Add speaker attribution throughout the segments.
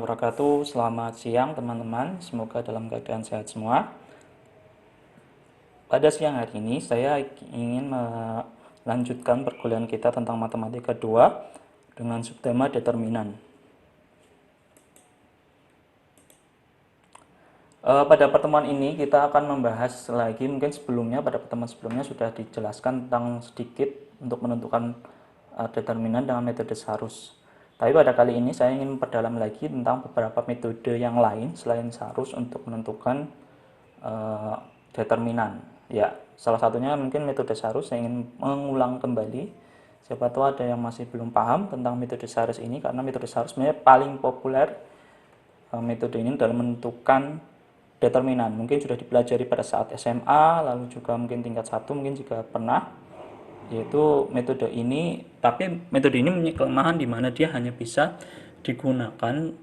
Speaker 1: wabarakatuh. Selamat siang teman-teman, semoga dalam keadaan sehat semua. Pada siang hari ini saya ingin melanjutkan perkuliahan kita tentang matematika 2 dengan subtema determinan. Pada pertemuan ini kita akan membahas lagi, mungkin sebelumnya pada pertemuan sebelumnya sudah dijelaskan tentang sedikit untuk menentukan determinan dengan metode Sarus. Tapi pada kali ini saya ingin memperdalam lagi tentang beberapa metode yang lain selain Sarus untuk menentukan determinan. Ya, salah satunya mungkin metode Sarus. Saya ingin mengulang kembali. Siapa tahu ada yang masih belum paham tentang metode Sarus ini, karena metode Sarus sebenarnya paling populer metode ini dalam menentukan determinan. Mungkin sudah dipelajari pada saat SMA, lalu juga mungkin tingkat 1 mungkin juga pernah, yaitu metode ini. Tapi metode ini mempunyai kelemahan di mana dia hanya bisa digunakan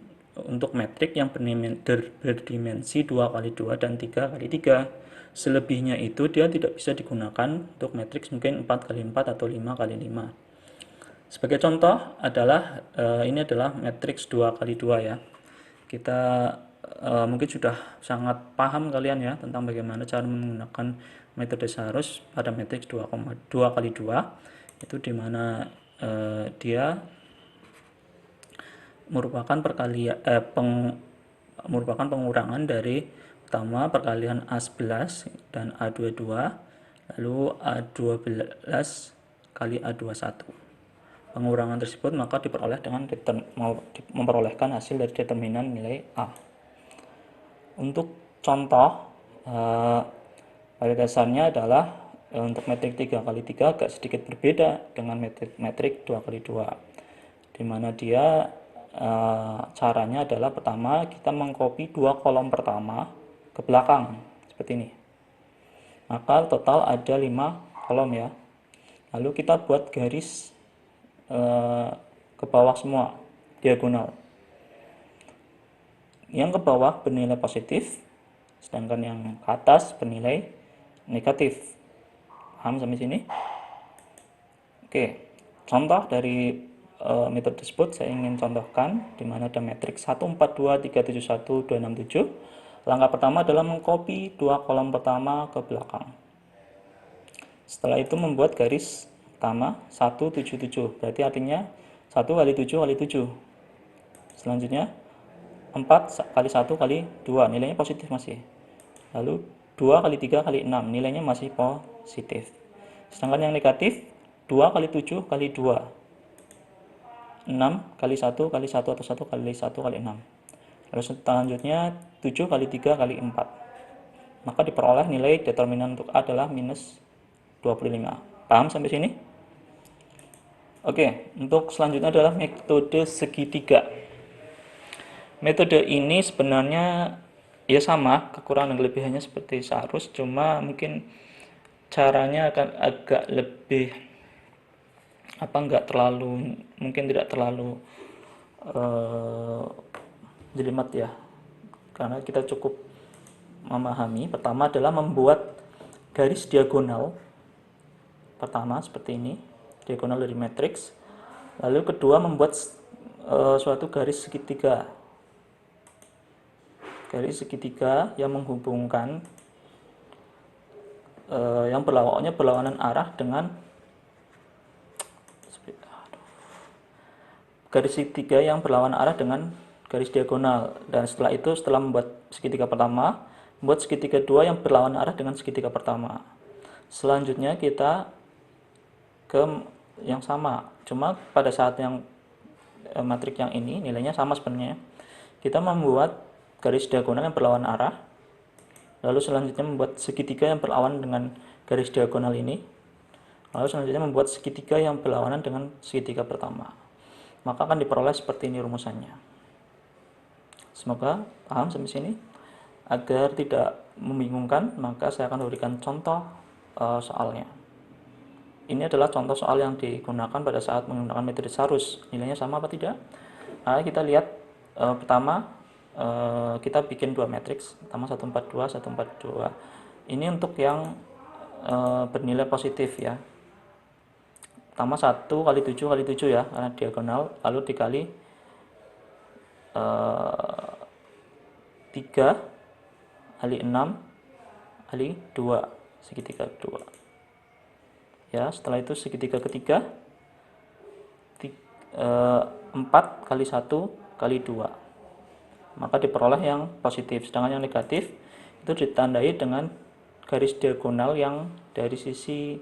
Speaker 1: untuk metrik yang berdimensi 2x2 dan 3x3. Selebihnya itu dia tidak bisa digunakan untuk matriks mungkin 4x4 atau 5x5. Sebagai contoh adalah ini adalah matriks 2x2 ya. Kita mungkin sudah sangat paham kalian ya tentang bagaimana cara menggunakan metode Sarus pada matriks 2x2, itu dimana dia merupakan merupakan pengurangan dari pertama perkalian A11 dan A22 lalu A12 kali A21. Pengurangan tersebut maka diperoleh dengan memperolehkan hasil dari determinan nilai A. Untuk contoh pada dasarnya adalah untuk metrik 3x3 agak sedikit berbeda dengan metrik 2x2, di mana dia caranya adalah pertama kita mengcopy 2 kolom pertama ke belakang seperti ini. Maka total ada 5 kolom ya. Lalu kita buat garis ke bawah semua, diagonal. Yang ke bawah bernilai positif, sedangkan yang ke atas bernilai negatif. Paham sampai sini? Oke, contoh dari metode tersebut saya ingin contohkan, di mana ada matriks 142, 371, 267. Langkah pertama adalah mengcopy 2 kolom pertama ke belakang. Setelah itu membuat garis pertama 177, berarti artinya 1 kali 7 kali 7. Selanjutnya 4 kali 1 kali 2, nilainya positif masih. Lalu 2 kali 3 kali 6, nilainya masih positif. Sedangkan yang negatif 2 kali 7 kali 2, 6 kali 1 kali 1 atau 1 kali 1 kali 6. Lalu selanjutnya 7 kali 3 kali 4. Maka diperoleh nilai determinan untuk A adalah minus 25. Paham sampai sini? Oke, untuk selanjutnya adalah metode segitiga. Metode ini sebenarnya ya sama, kekurangan dan kelebihannya seperti Sarus, cuma mungkin caranya akan agak lebih enggak terlalu, mungkin tidak terlalu jelimet ya, karena kita cukup memahami. Pertama adalah membuat garis diagonal pertama seperti ini, diagonal dari matriks. Lalu kedua membuat suatu garis segitiga, yang menghubungkan yang berlawanan arah dengan garis segitiga yang berlawanan arah dengan garis diagonal. Dan setelah itu, setelah membuat segitiga pertama, membuat segitiga dua yang berlawanan arah dengan segitiga pertama. Selanjutnya kita ke yang sama, cuma pada saat yang matrik yang ini nilainya sama sebenarnya. Kita membuat garis diagonal yang berlawanan arah, lalu selanjutnya membuat segitiga yang berlawanan dengan garis diagonal ini, lalu selanjutnya membuat segitiga yang berlawanan dengan segitiga pertama. Maka akan diperoleh seperti ini rumusannya. Semoga paham sampai sini. Agar tidak membingungkan, maka saya akan berikan contoh soalnya. Ini adalah contoh soal yang digunakan pada saat menggunakan metode Sarus. Nilainya sama apa tidak? Nah, kita lihat pertama kita bikin dua matriks. Pertama 142, 142. Ini untuk yang bernilai positif ya. Pertama 1 kali 7 kali 7 ya, karena diagonal, lalu dikali 3 kali 6 kali 2, segitiga 2. Ya, setelah itu segitiga ketiga 4 kali 1 kali 2. Maka diperoleh yang positif, sedangkan yang negatif itu ditandai dengan garis diagonal yang dari sisi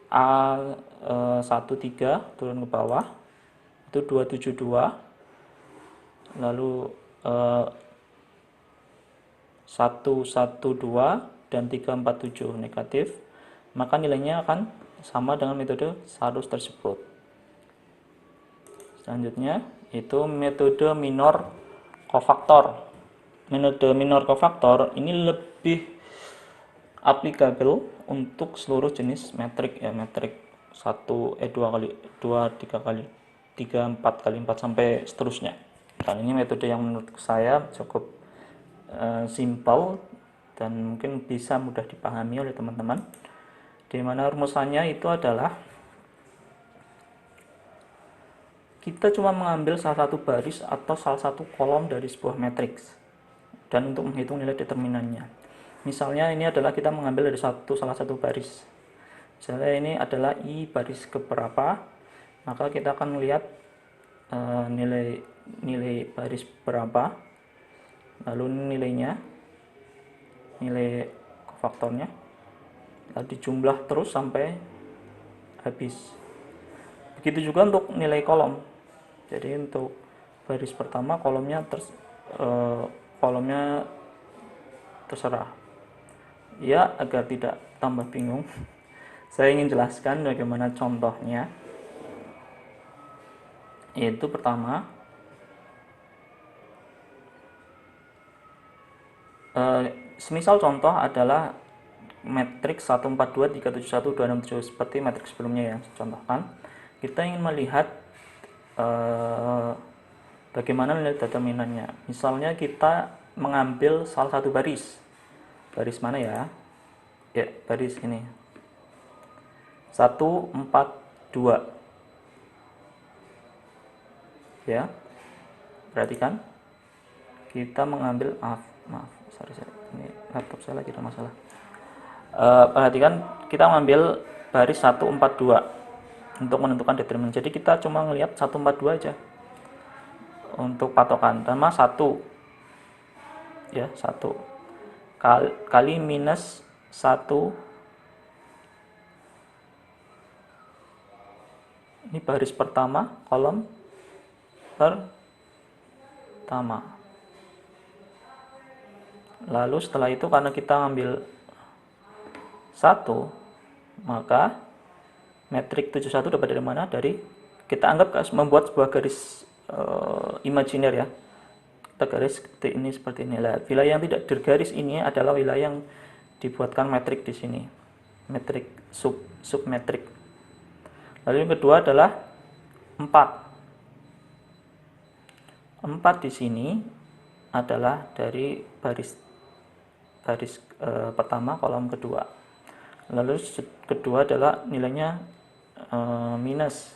Speaker 1: A13 turun ke bawah itu 272, lalu 112 dan 347 negatif, maka nilainya akan sama dengan metode Sarus tersebut. Selanjutnya itu metode minor kofaktor. Metode minor kofaktor ini lebih applicable untuk seluruh jenis metrik ya, metrik 2 kali 2, 3 kali 3, 4 kali 4 sampai seterusnya. Dan ini metode yang menurut saya cukup simple dan mungkin bisa mudah dipahami oleh teman-teman. Di mana rumusannya itu adalah kita cuma mengambil salah satu baris atau salah satu kolom dari sebuah matriks dan untuk menghitung nilai determinannya. Misalnya ini adalah kita mengambil dari salah satu baris. Misalnya ini adalah I baris keberapa, maka kita akan melihat nilai baris berapa, lalu nilai kofaktornya, lalu dijumlah terus sampai habis. Begitu juga untuk nilai kolom. Jadi untuk baris pertama kolomnya terserah. Ya, agar tidak tambah bingung, saya ingin jelaskan bagaimana contohnya. Yaitu pertama, semisal contoh adalah matriks 142, 371, 267 seperti matriks sebelumnya yang saya contohkan. Kita ingin melihat bagaimana nilai determinannya. Misalnya kita mengambil salah satu baris mana ya? Ya, baris ini 1, 4, 2 ya, perhatikan kita mengambil sorry, ini laptop saya lagi ada masalah. Perhatikan kita mengambil baris 142 untuk menentukan determinan. Jadi kita cuma melihat 142 aja untuk patokan. Pertama 1 ya, 1 kali minus 1, ini baris pertama, kolom pertama. Lalu setelah itu karena kita ambil 1, maka metrik 71 dapat dari mana? Dari kita anggap membuat sebuah garis imajiner ya. Kita garis ini seperti ini. Wilayah yang tidak bergaris ini adalah wilayah yang dibuatkan metrik di sini. Metrik submetrik. Lalu yang kedua adalah 4. 4 di sini adalah dari baris pertama kolom kedua. Lalu kedua adalah nilainya minus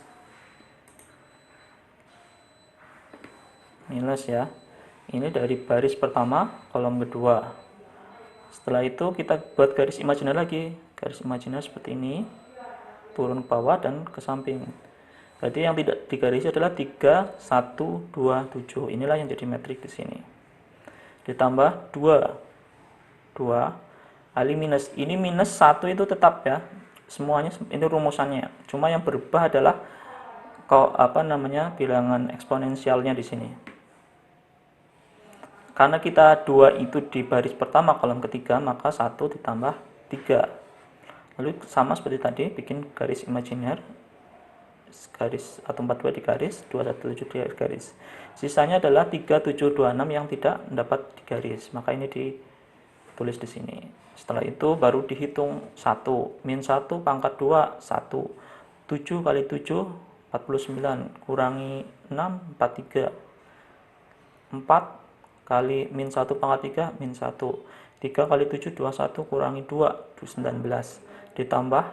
Speaker 1: ya. Ini dari baris pertama kolom kedua. Setelah itu kita buat garis imajiner lagi. Garis imajiner seperti ini, turun ke bawah dan ke samping. Berarti yang tidak digarisi adalah 3, 1, 2, 7. Inilah yang jadi metrik di sini. Ditambah 2 kali minus. Ini minus 1 itu tetap ya. Semuanya ini rumusannya. Cuma yang berubah adalah bilangan eksponensialnya di sini. Karena kita 2 itu di baris pertama kolom ketiga, maka 1 ditambah 3. Lalu sama seperti tadi, bikin garis imajiner. Garis 142 di garis, 217 di garis. Sisanya adalah 3726 yang tidak dapat digaris. Maka ini ditulis di sini. Setelah itu baru dihitung 1, min 1 pangkat 2, 1. 7 kali 7, 49. Kurangi 6, 43. 4 kali min 1 pangkat 3, min 1. 3 kali 7, 21. Kurangi 2, 19. Ditambah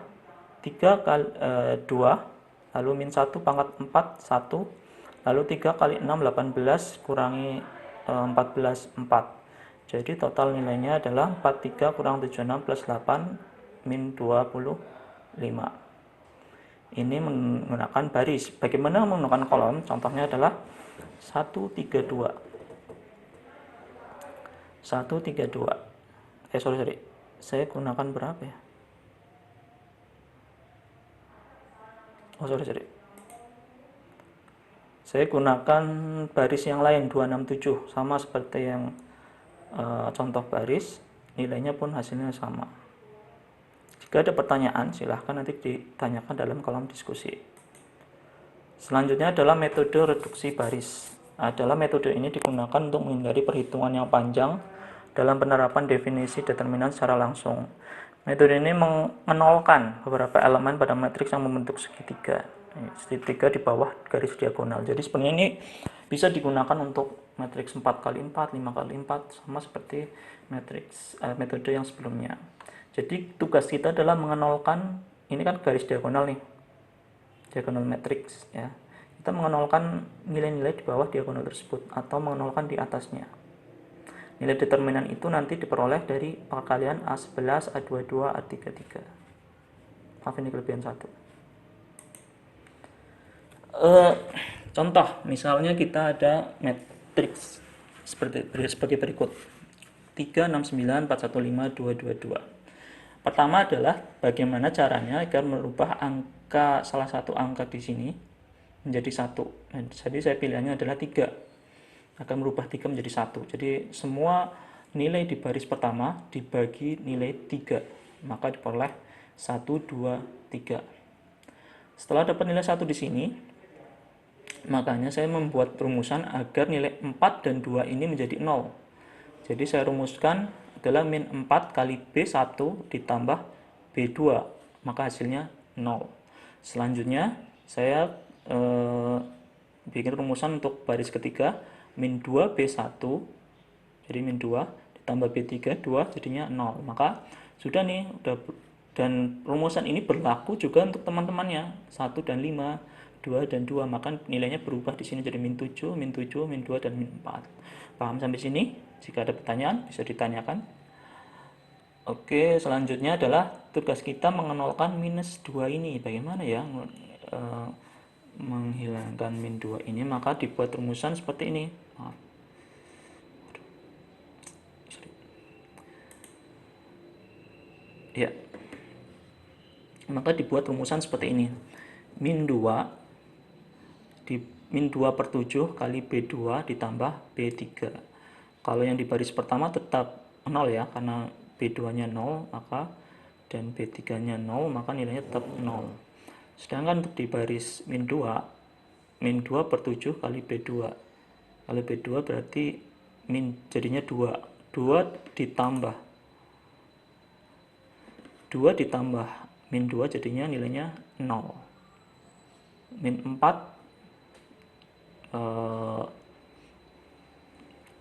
Speaker 1: 3 kali 2, lalu min 1 pangkat 4, 1. Lalu 3 kali 6 18 kurangi 14 4. Jadi total nilainya adalah 43 kurang 76 plus 8 min 25. Ini menggunakan baris. Bagaimana menggunakan kolom? Contohnya adalah 132. 132. Sorry. Saya gunakan berapa ya? Sorry. Saya gunakan baris yang lain 267, sama seperti yang contoh baris, nilainya pun hasilnya sama. Jika ada pertanyaan, silahkan nanti ditanyakan dalam kolom diskusi. Selanjutnya adalah metode reduksi baris. Adalah metode ini digunakan untuk menghindari perhitungan yang panjang dalam penerapan definisi determinan secara langsung. Metode ini menolkan beberapa elemen pada matriks yang membentuk segitiga. Segitiga di bawah garis diagonal. Jadi sebenarnya ini bisa digunakan untuk matriks 4x4, 5x4, sama seperti matriks metode yang sebelumnya. Jadi tugas kita adalah mengenolkan, ini kan garis diagonal nih, diagonal matriks ya. Kita mengenolkan nilai-nilai di bawah diagonal tersebut atau mengenolkan di atasnya. Nilai determinan itu nanti diperoleh dari perkalian A11, A22, A33. Maaf, ini kelebihan 1. Contoh, misalnya kita ada matriks sebagai berikut. 3, 6, 9, 4, 1, 5, 2, 2, 2. Pertama adalah bagaimana caranya agar merubah angka, salah satu angka di sini menjadi 1. Jadi saya pilihannya adalah 3. Akan merubah 3 menjadi 1. Jadi semua nilai di baris pertama dibagi nilai 3. Maka diperoleh 1, 2, 3. Setelah dapat nilai 1 di sini, makanya saya membuat rumusan agar nilai 4 dan 2 ini menjadi 0. Jadi saya rumuskan adalah min 4 kali B1 ditambah B2, maka hasilnya 0. Selanjutnya saya bikin rumusan untuk baris ketiga, min 2 B1, jadi min 2 ditambah B3, 2 jadinya 0. Maka sudah nih, dan rumusan ini berlaku juga untuk teman-temannya 1 dan 5, 2 dan 2, maka nilainya berubah di sini jadi min 7, min 7, min 2 dan min 4. Paham sampai sini? Jika ada pertanyaan bisa ditanyakan. Oke, selanjutnya adalah tugas kita mengenolkan minus 2 ini. Bagaimana ya menghilangkan min 2 ini? Maka dibuat rumusan seperti ini. Ya. Maka dibuat rumusan seperti ini. Min 2 min 2 per 7 kali B2 ditambah B3. Kalau yang di baris pertama tetap 0 ya, karena B2-nya 0, maka dan B3-nya 0, maka nilainya tetap 0. Sedangkan untuk di baris min 2 per 7 kali B2. Kali B2 berarti jadinya 2. 2 ditambah min 2 jadinya nilainya 0. Min 4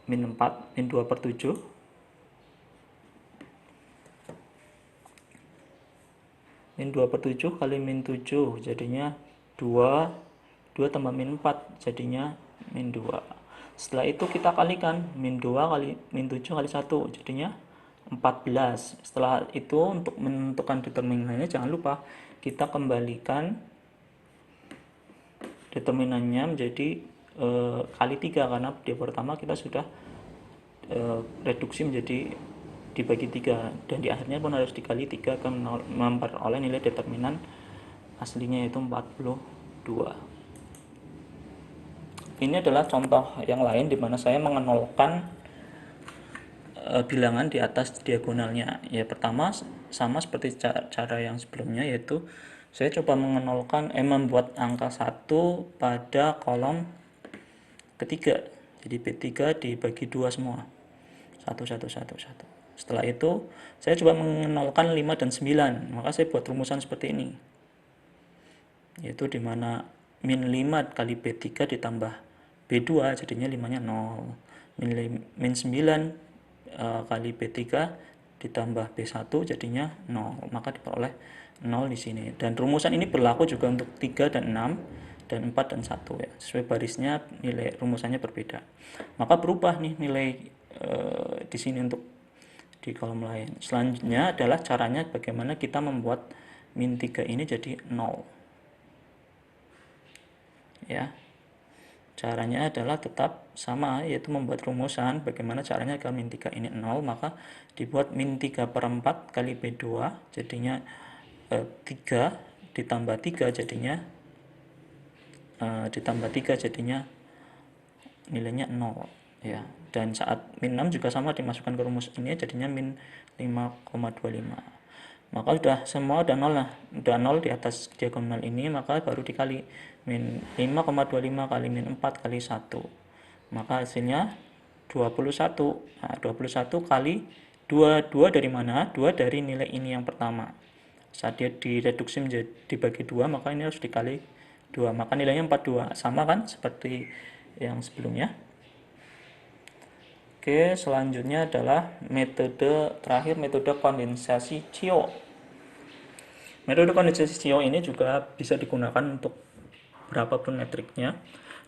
Speaker 1: min 2 per 7 min 2 per 7 kali min 7 jadinya 2 tambah min 4 jadinya min 2. Setelah itu kita kalikan min 2 kali min 7 kali 1 jadinya 14. Setelah itu untuk menentukan determinannya jangan lupa kita kembalikan determinannya menjadi kali 3, karena di pertama kita sudah reduksi menjadi dibagi 3, dan di akhirnya pun harus dikali 3 akan memperoleh nilai determinan aslinya yaitu 42. Ini adalah contoh yang lain di mana saya mengenolkan bilangan di atas diagonalnya. Ya, pertama sama seperti cara yang sebelumnya, yaitu saya coba membuat angka 1 pada kolom ketiga. Jadi B3 dibagi 2 semua. 1. Setelah itu saya coba mengenolkan 5 dan 9. Maka saya buat rumusan seperti ini. Yaitu dimana min 5 kali B3 ditambah B2 jadinya 5-nya 0. Min 9 kali B3 ditambah B1 jadinya 0. Maka diperoleh 0 di sini. Dan rumusan ini berlaku juga untuk 3 dan 6. dan 4 dan 1 ya. Sesuai barisnya nilai rumusannya berbeda. Maka berubah nih nilai di sini untuk di kolom lain. Selanjutnya adalah caranya bagaimana kita membuat min 3 ini jadi 0. Ya. Caranya adalah tetap sama, yaitu membuat rumusan bagaimana caranya agar min 3 ini 0, maka dibuat min 3 per 4 kali B2 jadinya 3 ditambah 3 jadinya nilainya 0 ya. Dan saat min 6 juga sama dimasukkan ke rumus ini jadinya min 5,25. Maka udah semua udah 0 lah, udah 0 di atas diagonal ini, maka baru dikali min 5,25 kali min 4 kali 1, maka hasilnya 21. Nah, 21 kali 2 dari mana? 2 dari nilai ini yang pertama. Saat dia direduksi menjadi dibagi 2, maka ini harus dikali 2, maka nilainya 42. Sama kan seperti yang sebelumnya. Oke, selanjutnya adalah metode terakhir, metode kondensasi Chiao. Metode kondensasi Chiao ini juga bisa digunakan untuk berapapun metriknya,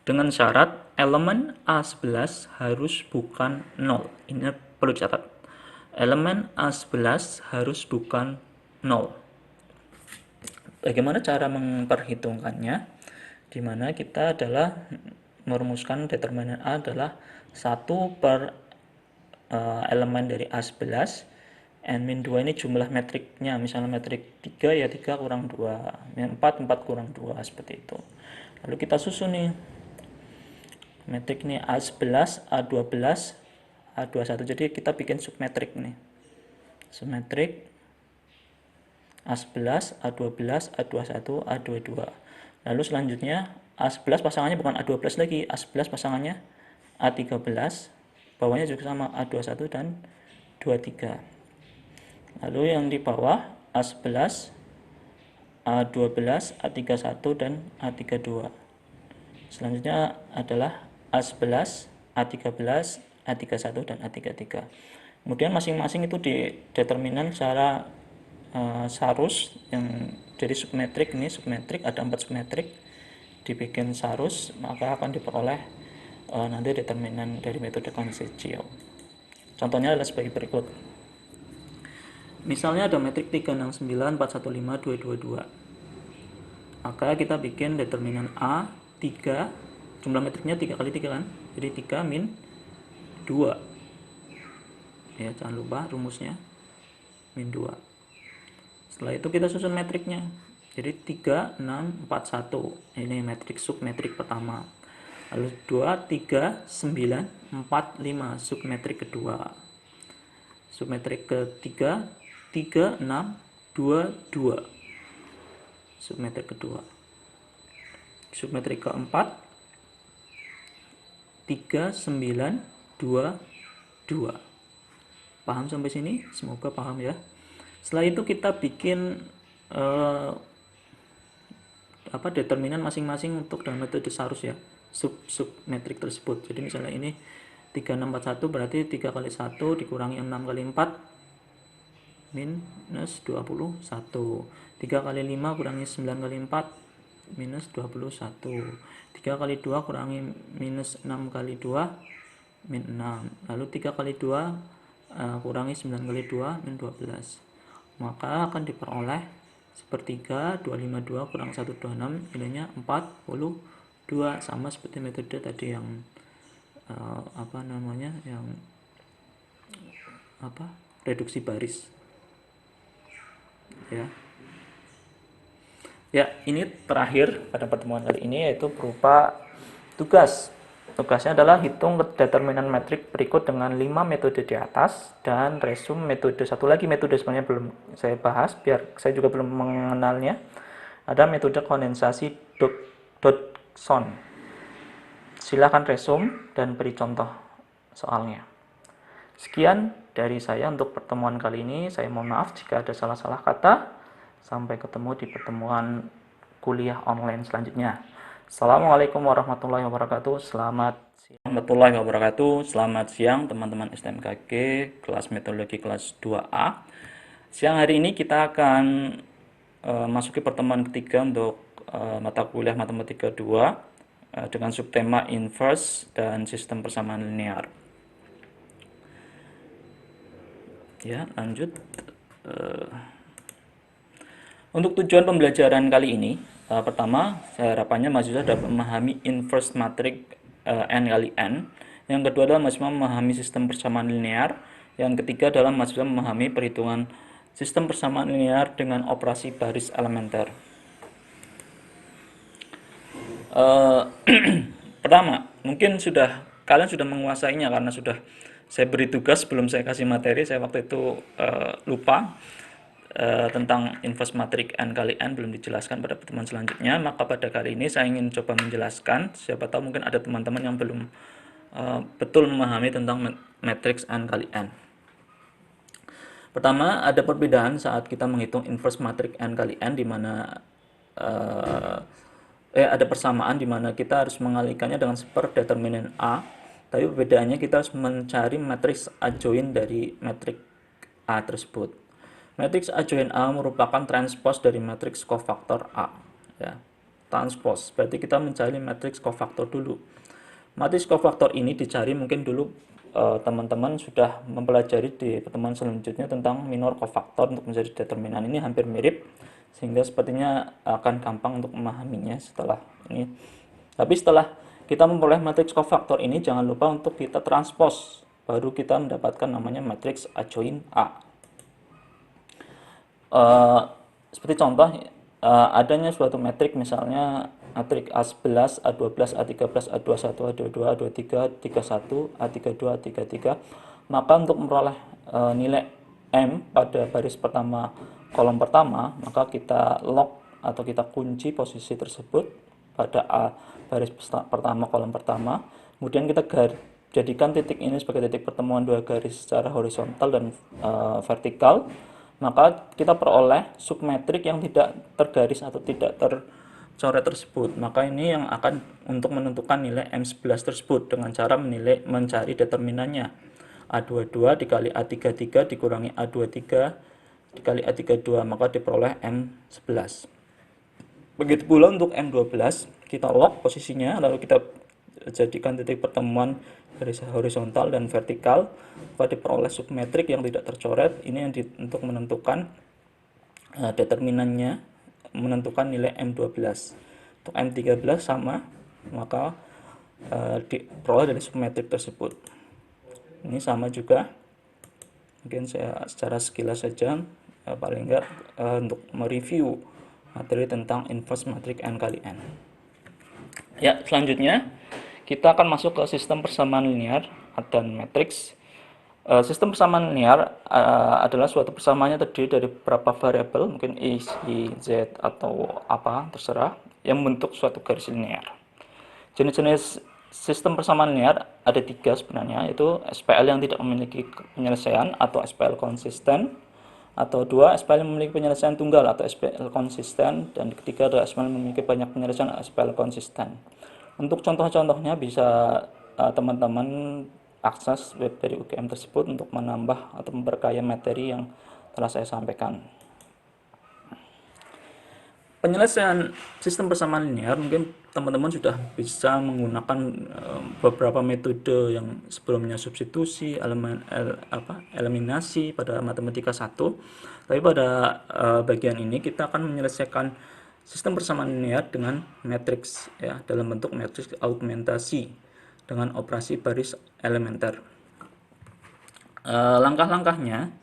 Speaker 1: dengan syarat elemen A11 harus bukan 0. Ini perlu dicatat. Elemen A11 harus bukan 0. Bagaimana cara memperhitungkannya? Dimana kita adalah merumuskan determinan A adalah 1 per elemen dari A11, n min 2 ini jumlah metriknya, misalnya metrik 3 ya 3 kurang 2, min 4 kurang 2, seperti itu. Lalu kita susun nih metrik ini A11, A12, A21. Jadi kita bikin submetrik nih. Submetrik A11, A12, A21, A22. Lalu selanjutnya A11 pasangannya bukan A12 lagi, A11 pasangannya A13. Bawahnya juga sama, A21 dan 23. Lalu yang di bawah A11, A12, A31 dan A32. Selanjutnya adalah A11, A13, A31 dan A33. Kemudian masing-masing itu dideterminan secara sarus yang jadi submetrik. Ini submetrik, ada 4 submetrik, dibikin sarus, maka akan diperoleh nanti determinan dari metode kondensasi Chiao. Contohnya adalah sebagai berikut. Misalnya ada metrik 369, 415, 222. Maka kita bikin determinan A 3, jumlah metriknya 3 kali 3 kan, jadi 3 min 2 ya, jangan lupa rumusnya min 2. Setelah itu kita susun metriknya, jadi 3, 6, 4, 1. Ini metrik submetrik pertama. Lalu 2, 3, 9, 4, 5 submetrik kedua. Submetrik ketiga 3, 6, 2, 2 submetrik kedua. Submetrik keempat 3, 9, 2, 2. Paham sampai sini? Semoga paham ya. Setelah itu kita bikin determinan masing-masing untuk dalam metode sarus ya, submetrik tersebut. Jadi misalnya ini 3641 berarti 3 kali 1 dikurangi 6 kali 4 minus 21. 3 kali 5 kurangi 9 kali 4 minus 21. 3 kali 2 kurangi minus 6 kali 2 min 6. Lalu 3 kali 2 kurangi 9 kali 2 min 12. Maka akan diperoleh sepertiga 252 kurang 126, nilainya 42, sama seperti metode tadi yang reduksi baris ya. Ini terakhir pada pertemuan kali ini, yaitu berupa tugas. Tugasnya adalah hitung determinan metrik berikut dengan 5 metode di atas dan resume metode. Satu lagi metode sebenarnya belum saya bahas, biar saya juga belum mengenalnya. Ada metode kondensasi Dodson. Silakan resume dan beri contoh soalnya. Sekian dari saya untuk pertemuan kali ini. Saya mohon maaf jika ada salah-salah kata. Sampai ketemu di pertemuan kuliah online selanjutnya. Assalamualaikum warahmatullahi wabarakatuh. Selamat siang teman-teman STMKG kelas metodologi kelas 2A. Siang hari ini kita akan masuki pertemuan ketiga untuk mata kuliah Matematika 2 dengan subtema inverse dan sistem persamaan linear. Ya, lanjut. Untuk tujuan pembelajaran kali ini, pertama, harapannya mahasiswa dapat memahami inverse matrix n kali n. Yang kedua adalah mahasiswa memahami sistem persamaan linear. Yang ketiga adalah mahasiswa memahami perhitungan sistem persamaan linear dengan operasi baris elementer. Pertama, mungkin kalian sudah menguasainya karena sudah saya beri tugas sebelum saya kasih materi. Saya waktu itu lupa tentang inverse matrix n kali n, belum dijelaskan pada pertemuan selanjutnya. Maka pada kali ini saya ingin coba menjelaskan. Siapa tahu mungkin ada teman-teman yang belum betul memahami tentang matrix n kali n. Pertama, ada perbedaan saat kita menghitung inverse matrix n kali n, di mana ada persamaan di mana kita harus mengalihkannya dengan seperdeterminan A, tapi perbedaannya kita harus mencari matriks adjoint dari matriks A tersebut. Matriks adjoint A merupakan transpose dari matriks kofaktor A. Ya. Transpose, berarti kita mencari matriks kofaktor dulu. Matriks kofaktor ini dicari, mungkin dulu teman-teman sudah mempelajari di pertemuan selanjutnya tentang minor kofaktor untuk mencari determinan. Ini hampir mirip, sehingga sepertinya akan gampang untuk memahaminya setelah ini. Tapi setelah kita memperoleh matriks kofaktor ini, jangan lupa untuk kita transpose, baru kita mendapatkan namanya matriks adjoint A. Seperti contoh, adanya suatu matriks, misalnya matriks A11, A12, A13, A21, A22, A23, A31, A32, A33, maka untuk memperoleh nilai M pada baris pertama kolom pertama, maka kita lock atau kita kunci posisi tersebut pada A baris pertama kolom pertama. Kemudian kita jadikan titik ini sebagai titik pertemuan dua garis secara horizontal dan vertikal. Maka kita peroleh submetrik yang tidak tergaris atau tidak tercoret tersebut. Maka ini yang akan untuk menentukan nilai M11 tersebut dengan cara mencari determinannya. A22 dikali A33 dikurangi A23 dikali A32, maka diperoleh M11. Begitu pula untuk M12, kita lock posisinya, lalu kita jadikan titik pertemuan garis horizontal dan vertikal, maka diperoleh submetrik yang tidak tercoret. Ini yang untuk menentukan determinannya, menentukan nilai M12. Untuk M13 sama, maka diperoleh dari submetrik tersebut. Ini sama juga, mungkin saya secara sekilas saja, paling enggak untuk mereview materi tentang inverse matrix n kali n. Ya, selanjutnya kita akan masuk ke sistem persamaan linear dan matriks. Sistem persamaan linear adalah suatu persamaannya terdiri dari beberapa variabel, mungkin X, Y, Z, atau apa, terserah, yang membentuk suatu garis linear. Jenis-jenis sistem persamaan linear ada 3 sebenarnya, yaitu SPL yang tidak memiliki penyelesaian atau SPL konsisten, atau 2 SPL yang memiliki penyelesaian tunggal atau SPL konsisten, dan ketiga adalah SPL yang memiliki banyak penyelesaian SPL konsisten. Untuk contoh-contohnya bisa teman-teman akses web dari UGM tersebut untuk menambah atau memperkaya materi yang telah saya sampaikan. Penyelesaian sistem persamaan linear, mungkin teman-teman sudah bisa menggunakan beberapa metode yang sebelumnya, substitusi, eliminasi pada matematika 1. Tapi pada bagian ini kita akan menyelesaikan sistem persamaan linear dengan matriks, ya, dalam bentuk matriks augmentasi dengan operasi baris elementer. Langkah-langkahnya,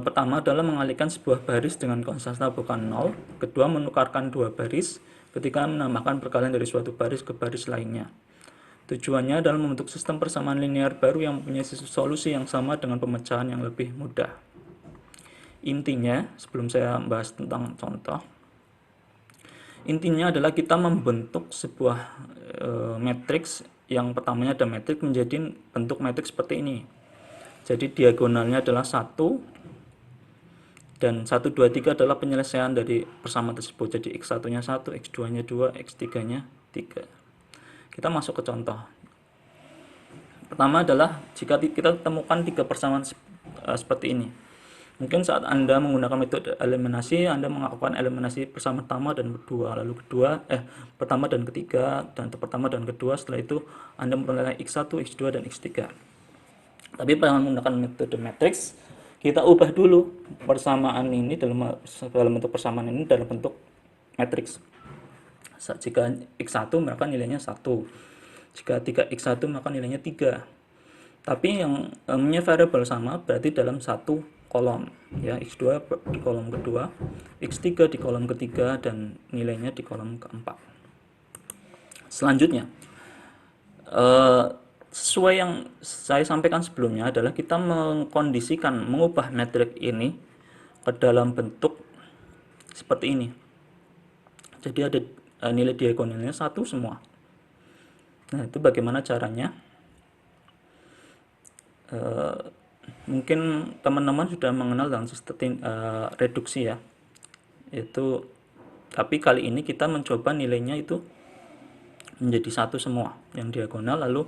Speaker 1: pertama adalah mengalihkan sebuah baris dengan konstanta bukan 0. Kedua, menukarkan dua baris. Ketiga, menambahkan perkalian dari suatu baris ke baris lainnya. Tujuannya adalah membentuk sistem persamaan linear baru yang mempunyai solusi yang sama dengan pemecahan yang lebih mudah. Intinya, sebelum saya bahas tentang contoh, intinya adalah kita membentuk sebuah matriks yang pertamanya ada matriks menjadi bentuk matriks seperti ini. Jadi diagonalnya adalah 1 dan 1, 2, 3 adalah penyelesaian dari persamaan tersebut. Jadi X1 nya 1, X2 nya 2, X3 nya 3. Kita masuk ke contoh. Pertama adalah jika kita temukan 3 persamaan seperti ini. Mungkin saat Anda menggunakan metode eliminasi, Anda melakukan eliminasi pertama dan kedua, lalu pertama dan ketiga, dan pertama dan kedua, setelah itu Anda memperoleh X1, X2, dan X3. Tapi dengan menggunakan metode matriks, kita ubah dulu persamaan ini dalam bentuk persamaan ini dalam bentuk matriks. Jika X1 maka nilainya 1. Jika 3X1 maka nilainya 3. Tapi yang namanya variabel sama berarti dalam satu kolom, ya, X2 di kolom kedua, X3 di kolom ketiga, dan nilainya di kolom keempat. Selanjutnya, sesuai yang saya sampaikan sebelumnya adalah kita mengubah metrik ini ke dalam bentuk seperti ini. Jadi ada nilai diagonalnya 1 semua. Nah, itu bagaimana caranya? Mungkin teman-teman sudah mengenal dengan sistem reduksi, ya, itu, tapi kali ini kita mencoba nilainya itu menjadi 1 semua yang diagonal, lalu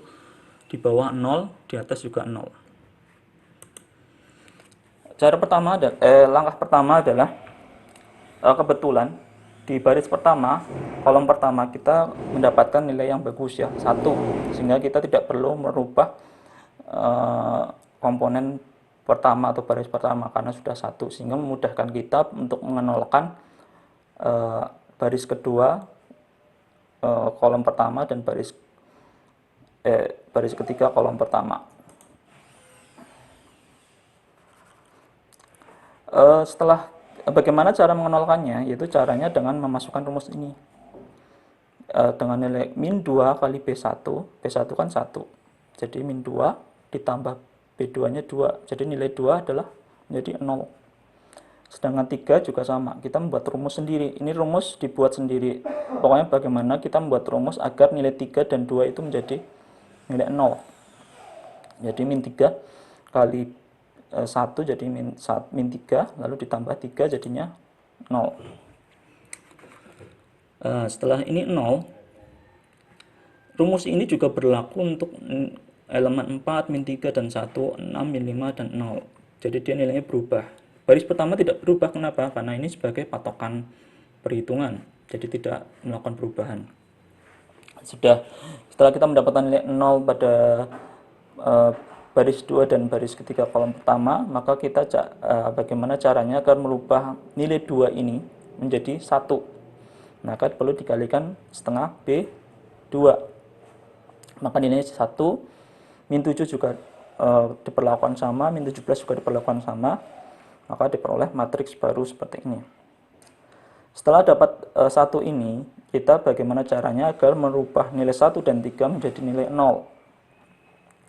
Speaker 1: di bawah 0, di atas juga 0. Langkah pertama adalah kebetulan di baris pertama, kolom pertama kita mendapatkan nilai yang bagus, ya, 1, sehingga kita tidak perlu merubah komponen pertama atau baris pertama karena sudah 1, sehingga memudahkan kita untuk mengenolkan baris kedua, kolom pertama, dan baris ketiga kolom pertama. Bagaimana cara mengenolkannya? Yaitu caranya dengan memasukkan rumus ini dengan nilai min 2 kali B1 kan 1, jadi min 2 ditambah B2 nya 2, jadi nilai 2 adalah menjadi 0. Sedangkan 3 juga sama, kita membuat rumus sendiri. Ini rumus dibuat sendiri, pokoknya bagaimana kita membuat rumus agar nilai 3 dan 2 itu menjadi nilai 0. Jadi min 3 kali 1 jadi min 3, lalu ditambah 3 jadinya 0. Setelah ini 0, rumus ini juga berlaku untuk elemen 4, min 3, dan 1, 6, min 5, dan 0. Jadi dia nilainya berubah. Baris pertama tidak berubah, kenapa? Karena ini sebagai patokan perhitungan, jadi tidak melakukan perubahan. Setelah kita mendapatkan nilai 0 pada baris 2 dan baris ketiga kolom pertama, maka kita bagaimana caranya agar merubah nilai 2 ini menjadi 1. Maka perlu dikalikan setengah B2. Maka nilainya 1. Min 7 juga diperlakukan sama, min 17 juga diperlakukan sama, maka diperoleh matriks baru seperti ini. Setelah dapat 1 ini, kita bagaimana caranya agar merubah nilai 1 dan 3 menjadi nilai 0.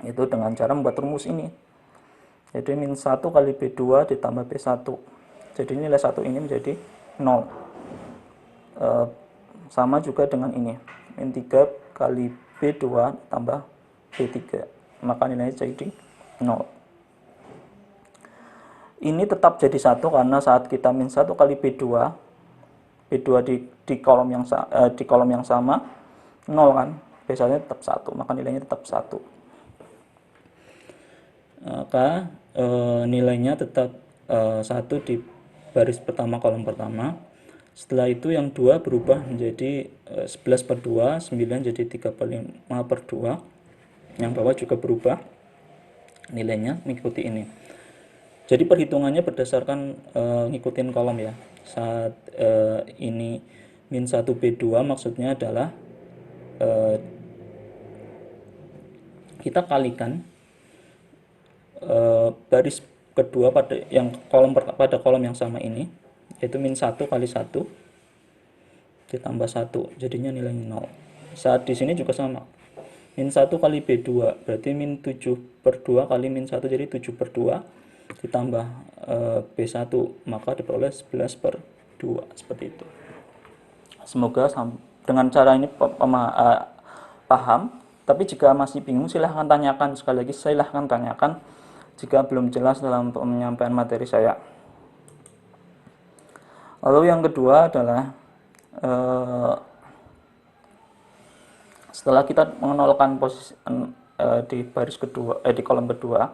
Speaker 1: Itu dengan cara membuat rumus ini. Jadi min 1 kali B2 ditambah B1. Jadi nilai 1 ini menjadi 0. Sama juga dengan ini, min 3 kali B2 tambah B3, maka nilainya jadi 0. Ini tetap jadi 1 karena saat kita min 1 kali B2 di kolom yang sama 0 kan, B1-nya tetap 1, maka nilainya tetap 1. Maka nilainya tetap 1 di baris pertama kolom pertama. Setelah itu yang 2 berubah menjadi 11/2, 9 jadi 3/5/2. Yang bawah juga berubah nilainya mengikuti ini. Jadi perhitungannya berdasarkan ngikutin kolom, ya. Saat ini min 1 B2 maksudnya adalah kita kalikan baris kedua pada kolom yang sama ini, yaitu min 1 kali 1 ditambah 1, jadinya nilai 0. Saat di sini juga sama, min 1 kali B2 berarti min 7/2 kali min 1 jadi 7/2 ditambah B1, maka diperoleh 11/2, seperti itu. Semoga dengan cara ini paham. Tapi jika masih bingung, silahkan tanyakan. Sekali lagi, silahkan tanyakan jika belum jelas dalam penyampaian materi saya. Lalu yang kedua adalah setelah kita mengenolkan posisi di baris kedua, di kolom kedua,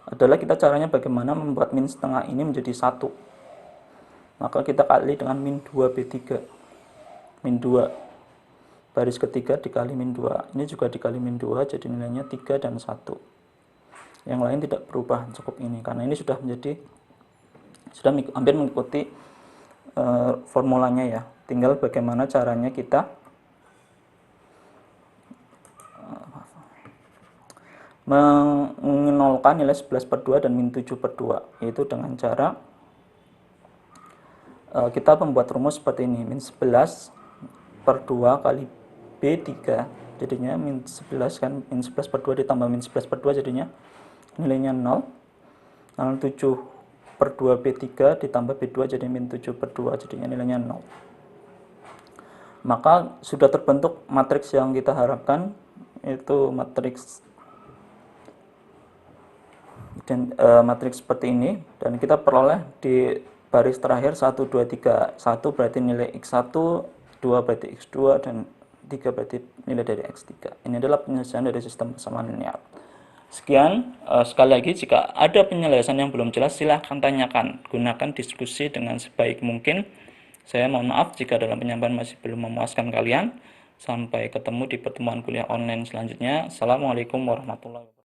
Speaker 1: adalah kita caranya bagaimana membuat min setengah ini menjadi 1. Maka kita kali dengan min 2B3. Min 2 baris ketiga dikali min 2. Ini juga dikali min 2, jadi nilainya 3 dan 1. Yang lain tidak berubah, cukup ini. Karena ini sudah hampir mengikuti formulanya ya. Tinggal bagaimana caranya kita menolkan nilai 11/2 dan min 7/2, yaitu dengan cara kita membuat rumus seperti ini. Min 11/2 kali B3 jadinya min 11 kan, min 11/2 ditambah min 11/2 jadinya nilainya 0. Lalu 7/2 B3 ditambah B2 jadi min 7/2 jadinya nilainya 0. Maka sudah terbentuk matriks yang kita harapkan, yaitu matriks matriks seperti ini, dan kita peroleh di baris terakhir 1, 2, 3. 1 berarti nilai X1, 2 berarti X2, dan 3 berarti nilai dari X3. Ini adalah penyelesaian dari sistem persamaan linear. Sekian, sekali lagi jika ada penjelasan yang belum jelas silahkan tanyakan, gunakan diskusi dengan sebaik mungkin. Saya mohon maaf jika dalam penyampaian masih belum memuaskan kalian. Sampai ketemu di pertemuan kuliah online selanjutnya. Assalamualaikum warahmatullahi wabarakatuh.